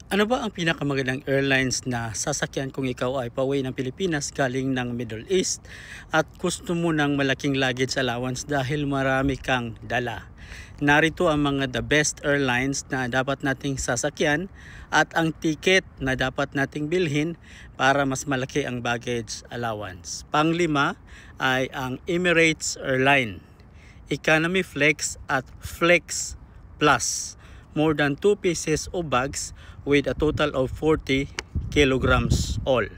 Ano ba ang pinakamagandang airlines na sasakyan kung ikaw ay pauwi ng Pilipinas galing ng Middle East at gusto mo ng malaking luggage allowance dahil marami kang dala? Narito ang mga the best airlines na dapat nating sasakyan at ang ticket na dapat nating bilhin para mas malaki ang baggage allowance. Panglima ay ang Emirates Airline, Economy Flex at Flex Plus. More than 2 pieces of bags with a total of 40 kilograms all.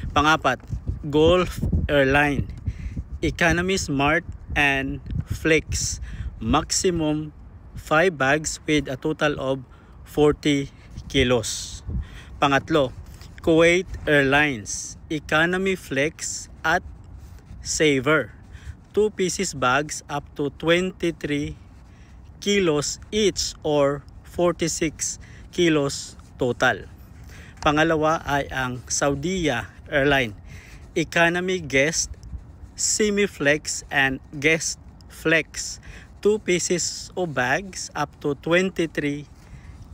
Pangapat, Gulf Airline, Economy Smart and Flex. Maximum 5 bags with a total of 40 kilos. Pangatlo, Kuwait Airlines, Economy Flex at Saver. 2 pieces bags up to 23 kilos each or 46 kilos total. Pangalawa ay ang Saudia Airline, Economy Guest, Semi-Flex and Guest Flex. 2 pieces of bags up to 23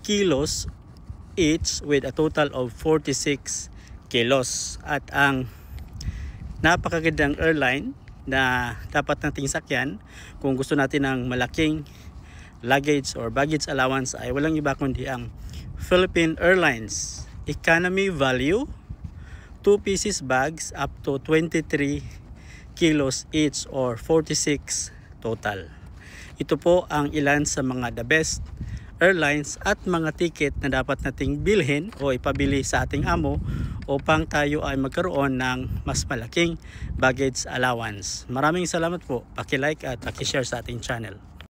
kilos each with a total of 46 kilos. At ang napakagandang airline na dapat nating sakyan kung gusto natin ng malaking luggage or baggage allowance ay walang iba kundi ang Philippine Airlines, Economy Value, 2 pieces bags up to 23 kilos each or 46 total. Ito po ang ilan sa mga the best airlines at mga ticket na dapat nating bilhin o ipabili sa ating amo upang tayo ay magkaroon ng mas malaking baggage allowance. Maraming salamat po. Paki-like at paki-share sa ating channel.